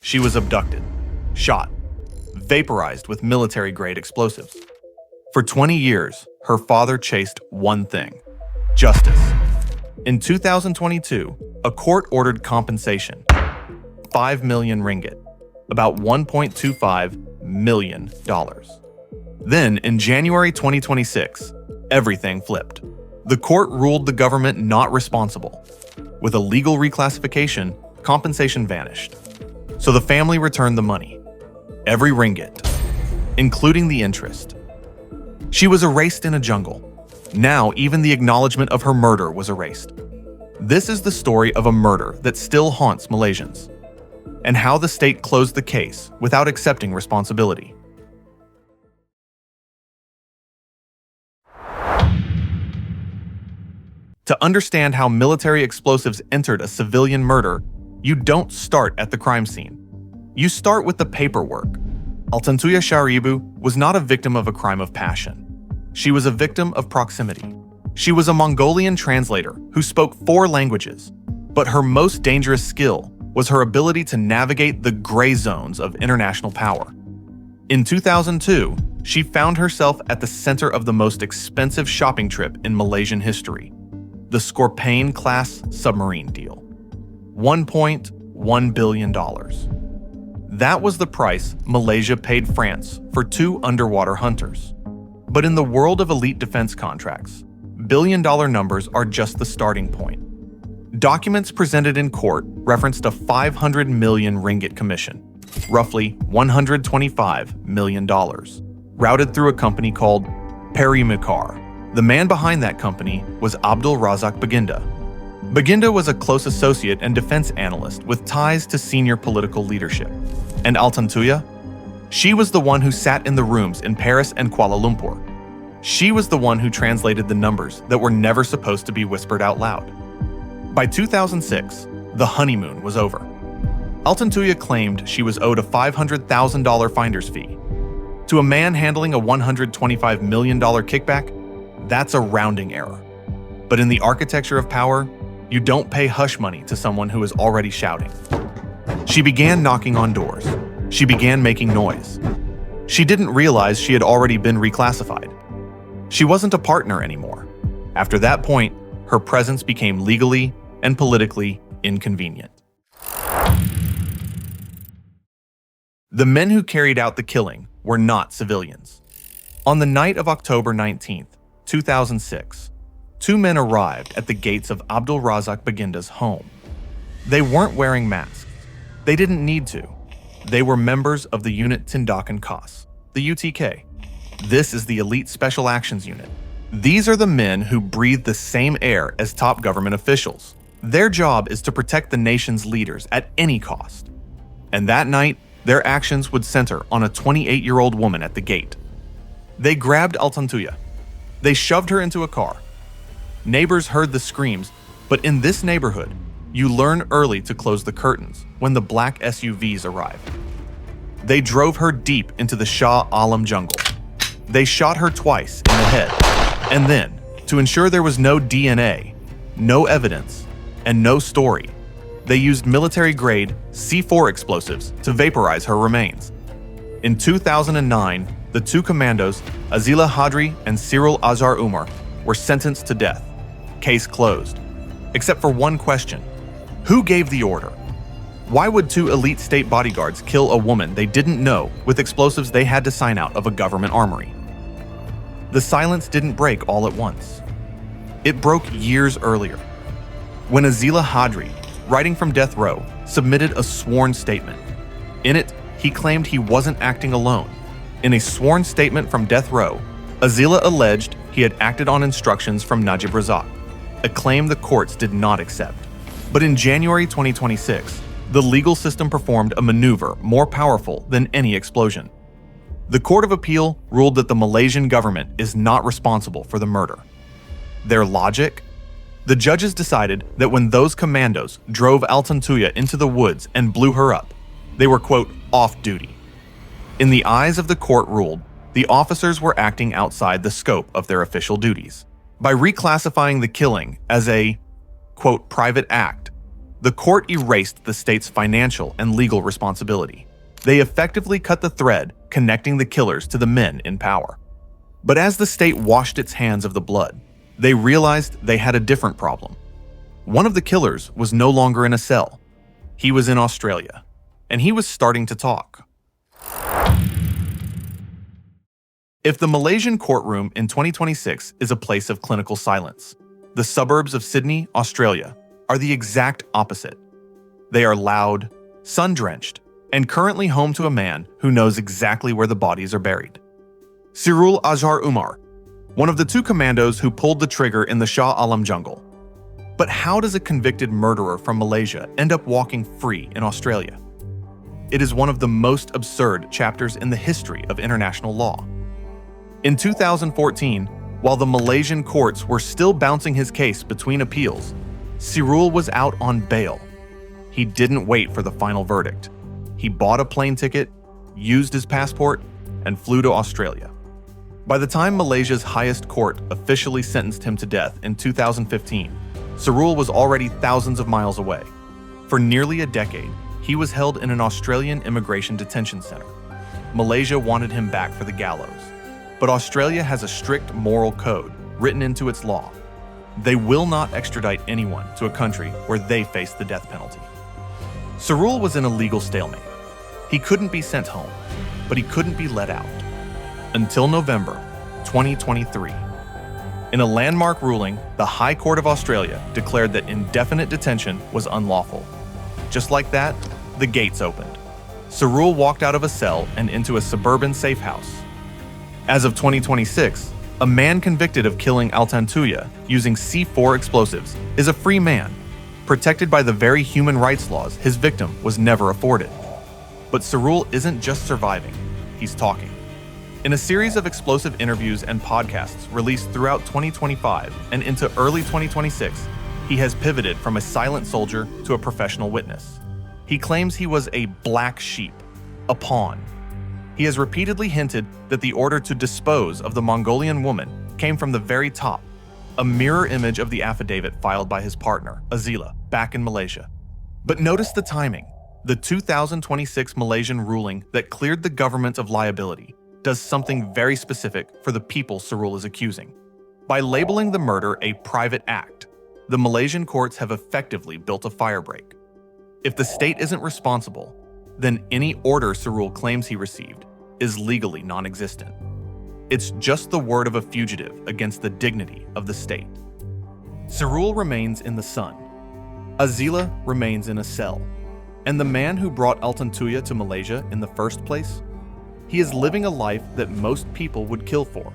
She was abducted, shot, vaporized with military-grade explosives. For 20 years, her father chased one thing: justice. In 2022, a court ordered compensation, 5 million ringgit, about $1.25 million. Then, in January 2026, everything flipped. The court ruled the government not responsible. With a legal reclassification, compensation vanished. So the family returned the money, every ringgit, including the interest. She was erased in a jungle. Now, even the acknowledgement of her murder was erased. This is the story of a murder that still haunts Malaysians, and how the state closed the case without accepting responsibility. To understand how military explosives entered a civilian murder, you don't start at the crime scene. You start with the paperwork. Altantuya Shaariibuu was not a victim of a crime of passion. She was a victim of proximity. She was a Mongolian translator who spoke 4 languages, but her most dangerous skill was her ability to navigate the gray zones of international power. In 2002, she found herself at the center of the most expensive shopping trip in Malaysian history, the Scorpion-class submarine deal. $1.1 billion. That was the price Malaysia paid France for 2 underwater hunters. But in the world of elite defense contracts, billion-dollar numbers are just the starting point. Documents presented in court referenced a 500 million ringgit commission, roughly $125 million, routed through a company called Perimekar. The man behind that company was Razak Baginda. Baginda was a close associate and defense analyst with ties to senior political leadership. And Altantuya? She was the one who sat in the rooms in Paris and Kuala Lumpur. She was the one who translated the numbers that were never supposed to be whispered out loud. By 2006, the honeymoon was over. Altantuya claimed she was owed a $500,000 finder's fee. To a man handling a $125 million kickback, that's a rounding error. But in the architecture of power, you don't pay hush money to someone who is already shouting. She began knocking on doors. She began making noise. She didn't realize she had already been reclassified. She wasn't a partner anymore. After that point, her presence became legally and politically inconvenient. The men who carried out the killing were not civilians. On the night of October 19, 2006, 2 men arrived at the gates of Razak Baginda's home. They weren't wearing masks. They didn't need to. They were members of the Unit Tindakan Khas, the UTK. This is the Elite Special Actions Unit. These are the men who breathe the same air as top government officials. Their job is to protect the nation's leaders at any cost. And that night, their actions would center on a 28-year-old woman at the gate. They grabbed Altantuya. They shoved her into a car. Neighbors heard the screams, but in this neighborhood, you learn early to close the curtains when the black SUVs arrived. They drove her deep into the Shah Alam jungle. They shot her twice in the head, and then, to ensure there was no DNA, no evidence, and no story, they used military-grade C4 explosives to vaporize her remains. In 2009, the 2 commandos, Azilah Hadri and Sirul Azhar Umar, were sentenced to death. Case closed. Except for one question: who gave the order? Why would 2 elite state bodyguards kill a woman they didn't know with explosives they had to sign out of a government armory? The silence didn't break all at once. It broke years earlier, when Azilah Hadri, writing from death row, submitted a sworn statement. In it, he claimed he wasn't acting alone. In a sworn statement from death row, Azilah alleged he had acted on instructions from Najib Razak, a claim the courts did not accept. But in January 2026, the legal system performed a maneuver more powerful than any explosion. The Court of Appeal ruled that the Malaysian government is not responsible for the murder. Their logic? The judges decided that when those commandos drove Altantuya into the woods and blew her up, they were, quote, off duty. In the eyes of the court ruled, the officers were acting outside the scope of their official duties. By reclassifying the killing as a, quote, private act, the court erased the state's financial and legal responsibility. They effectively cut the thread connecting the killers to the men in power. But as the state washed its hands of the blood, they realized they had a different problem. One of the killers was no longer in a cell. He was in Australia, and he was starting to talk. If the Malaysian courtroom in 2026 is a place of clinical silence, the suburbs of Sydney, Australia, are the exact opposite. They are loud, sun-drenched, and currently home to a man who knows exactly where the bodies are buried. Sirul Azhar Umar, one of the two commandos who pulled the trigger in the Shah Alam jungle. But how does a convicted murderer from Malaysia end up walking free in Australia? It is one of the most absurd chapters in the history of international law. In 2014, while the Malaysian courts were still bouncing his case between appeals, Sirul was out on bail. He didn't wait for the final verdict. He bought a plane ticket, used his passport, and flew to Australia. By the time Malaysia's highest court officially sentenced him to death in 2015, Sirul was already thousands of miles away. For nearly a decade, he was held in an Australian immigration detention center. Malaysia wanted him back for the gallows, but Australia has a strict moral code written into its law. They will not extradite anyone to a country where they face the death penalty. Sirul was in a legal stalemate. He couldn't be sent home, but he couldn't be let out. Until November 2023. In a landmark ruling, the High Court of Australia declared that indefinite detention was unlawful. Just like that, the gates opened. Sirul walked out of a cell and into a suburban safe house. As of 2026, a man convicted of killing Altantuya using C4 explosives is a free man, protected by the very human rights laws his victim was never afforded. But Sirul isn't just surviving, he's talking. In a series of explosive interviews and podcasts released throughout 2025 and into early 2026, he has pivoted from a silent soldier to a professional witness. He claims he was a black sheep, a pawn. He has repeatedly hinted that the order to dispose of the Mongolian woman came from the very top, a mirror image of the affidavit filed by his partner, Azilah, back in Malaysia. But notice the timing. The 2026 Malaysian ruling that cleared the government of liability does something very specific for the people Sirul is accusing. By labeling the murder a private act, the Malaysian courts have effectively built a firebreak. If the state isn't responsible, then any order Sirul claims he received is legally non-existent. It's just the word of a fugitive against the dignity of the state. Sirul remains in the sun. Azilah remains in a cell. And the man who brought Altantuya to Malaysia in the first place? He is living a life that most people would kill for.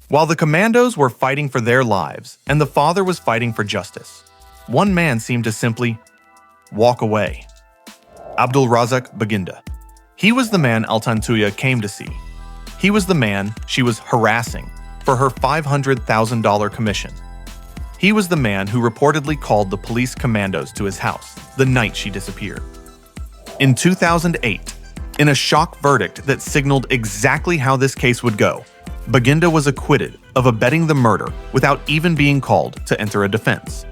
While the commandos were fighting for their lives and the father was fighting for justice, one man seemed to simply walk away. Abdul Razak Baginda. He was the man Altantuya came to see. He was the man she was harassing for her $500,000 commission. He was the man who reportedly called the police commandos to his house the night she disappeared. In 2008, in a shock verdict that signaled exactly how this case would go, Baginda was acquitted of abetting the murder without even being called to enter a defense.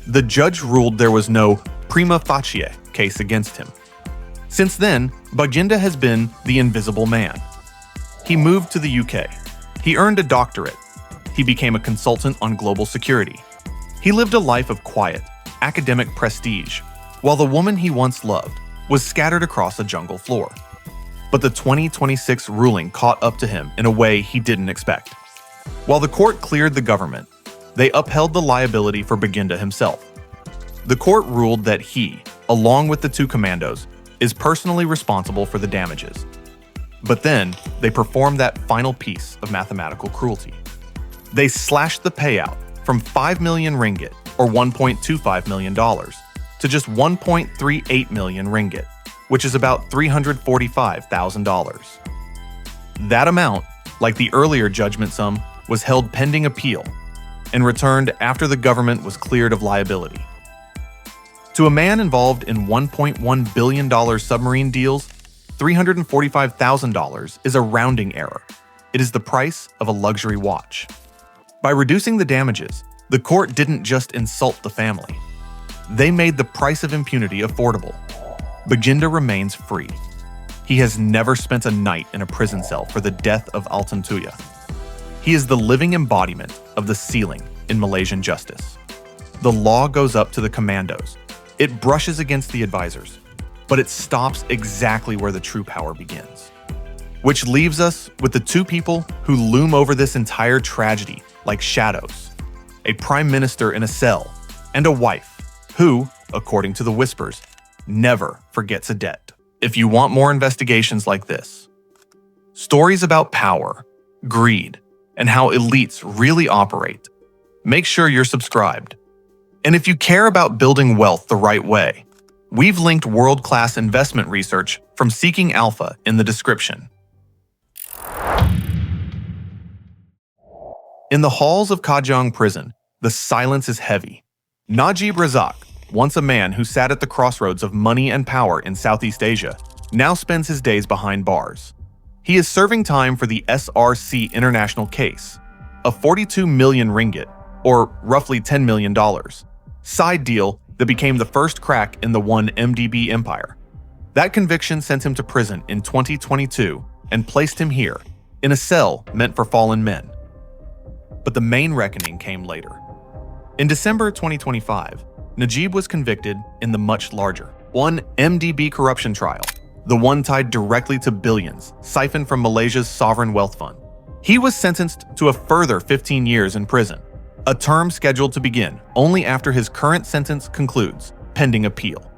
The judge ruled there was no prima facie case against him. Since then, Baginda has been the invisible man. He moved to the UK. He earned a doctorate. He became a consultant on global security. He lived a life of quiet, academic prestige, while the woman he once loved was scattered across a jungle floor. But the 2026 ruling caught up to him in a way he didn't expect. While the court cleared the government, they upheld the liability for Baginda himself. The court ruled that he, along with the two commandos, is personally responsible for the damages. But then, they performed that final piece of mathematical cruelty. They slashed the payout from 5 million ringgit, or $1.25 million, to just 1.38 million ringgit, which is about $345,000. That amount, like the earlier judgment sum, was held pending appeal and returned after the government was cleared of liability. To a man involved in $1.1 billion submarine deals, $345,000 is a rounding error. It is the price of a luxury watch. By reducing the damages, The court didn't just insult the family. They made the price of impunity affordable. Baginda remains free. He has never spent a night in a prison cell for the death of Altantuya. He is the living embodiment of the ceiling in Malaysian justice. The law goes up to the commandos. It brushes against the advisors, but it stops exactly where the true power begins. Which leaves us with the two people who loom over this entire tragedy like shadows: a prime minister in a cell and a wife who, according to the whispers, never forgets a debt. If you want more investigations like this, stories about power, greed, and how elites really operate, make sure you're subscribed. And if you care about building wealth the right way, we've linked world-class investment research from Seeking Alpha in the description. In the halls of Kajang prison, the silence is heavy. Najib Razak, once a man who sat at the crossroads of money and power in Southeast Asia, now spends his days behind bars. He is serving time for the SRC international case, a 42 million ringgit, or roughly $10 million, side deal that became the first crack in the 1MDB empire. That conviction sent him to prison in 2022 and placed him here, in a cell meant for fallen men. But the main reckoning came later. In December 2025, Najib was convicted in the much larger 1MDB corruption trial, the one tied directly to billions siphoned from Malaysia's sovereign wealth fund. He was sentenced to a further 15 years in prison, a term scheduled to begin only after his current sentence concludes, pending appeal.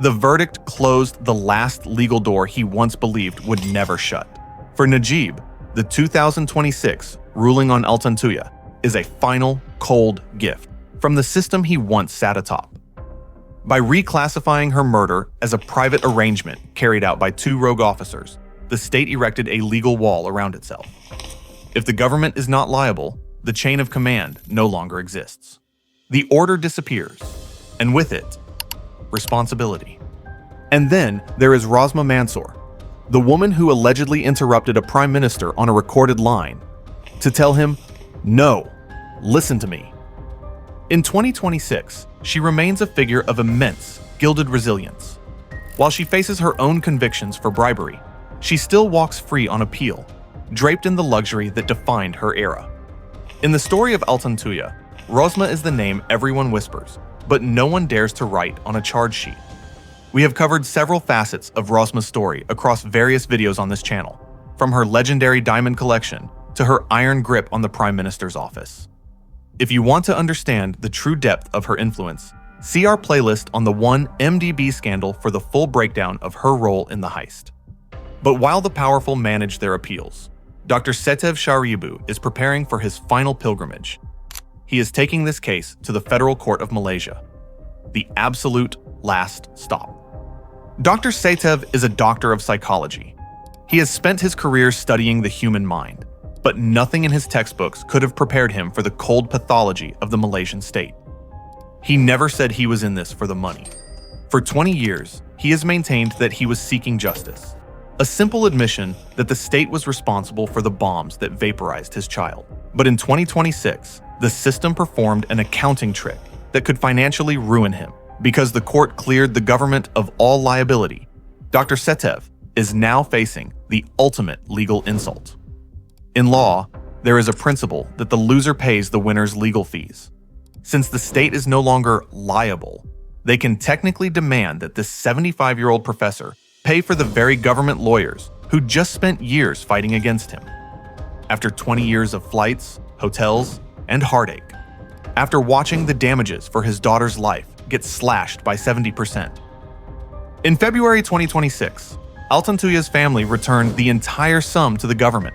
The verdict closed the last legal door he once believed would never shut. For Najib, the 2026 ruling on Altantuya is a final, cold gift from the system he once sat atop. By reclassifying her murder as a private arrangement carried out by two rogue officers, the state erected a legal wall around itself. If the government is not liable, the chain of command no longer exists. The order disappears, and with it, responsibility. And then there is Rosma Mansour, the woman who allegedly interrupted a prime minister on a recorded line to tell him, "No, listen to me." In 2026, she remains a figure of immense, gilded resilience. While she faces her own convictions for bribery, she still walks free on appeal, draped in the luxury that defined her era. In the story of Altantuya, Rosma is the name everyone whispers, but no one dares to write on a charge sheet. We have covered several facets of Rosma's story across various videos on this channel, from her legendary diamond collection to her iron grip on the Prime Minister's office. If you want to understand the true depth of her influence, see our playlist on the 1MDB scandal for the full breakdown of her role in the heist. But while the powerful manage their appeals, Dr. Setev Shaariibuu is preparing for his final pilgrimage. He is taking this case to the Federal Court of Malaysia, the absolute last stop. Dr. Setev is a doctor of psychology. He has spent his career studying the human mind, but nothing in his textbooks could have prepared him for the cold pathology of the Malaysian state. He never said he was in this for the money. For 20 years, he has maintained that he was seeking justice, a simple admission that the state was responsible for the bombs that vaporized his child. But in 2026, the system performed an accounting trick that could financially ruin him. Because the court cleared the government of all liability, Dr. Setev is now facing the ultimate legal insult. In law, there is a principle that the loser pays the winner's legal fees. Since the state is no longer liable, they can technically demand that this 75-year-old professor pay for the very government lawyers who just spent years fighting against him. After 20 years of flights, hotels, and heartache, after watching the damages for his daughter's life get slashed by 70%. In February 2026, Altantuya's family returned the entire sum to the government.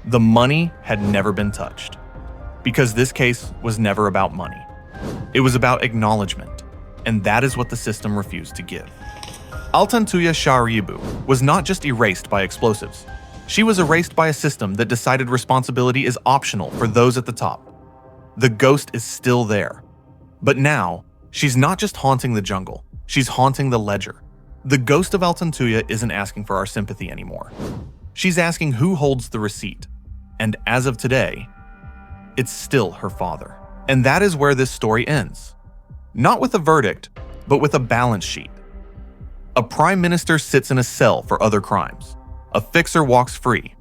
The money had never been touched, because this case was never about money. It was about acknowledgement, and that is what the system refused to give. Altantuya Shaariibuu was not just erased by explosives. She was erased by a system that decided responsibility is optional for those at the top. The ghost is still there. But now, she's not just haunting the jungle, she's haunting the ledger. The ghost of Altantuya isn't asking for our sympathy anymore. She's asking who holds the receipt. And as of today, it's still her father. And that is where this story ends. Not with a verdict, but with a balance sheet. A prime minister sits in a cell for other crimes, a fixer walks free,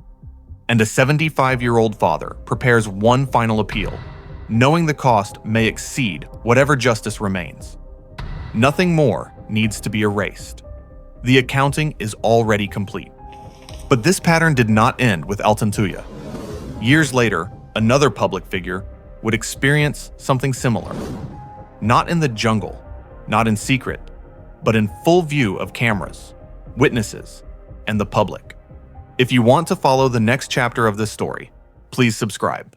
and a 75-year-old father prepares one final appeal, knowing the cost may exceed whatever justice remains. Nothing more needs to be erased. The accounting is already complete. But this pattern did not end with Altantuya. Years later, another public figure would experience something similar. Not in the jungle, not in secret, but in full view of cameras, witnesses, and the public. If you want to follow the next chapter of this story, please subscribe.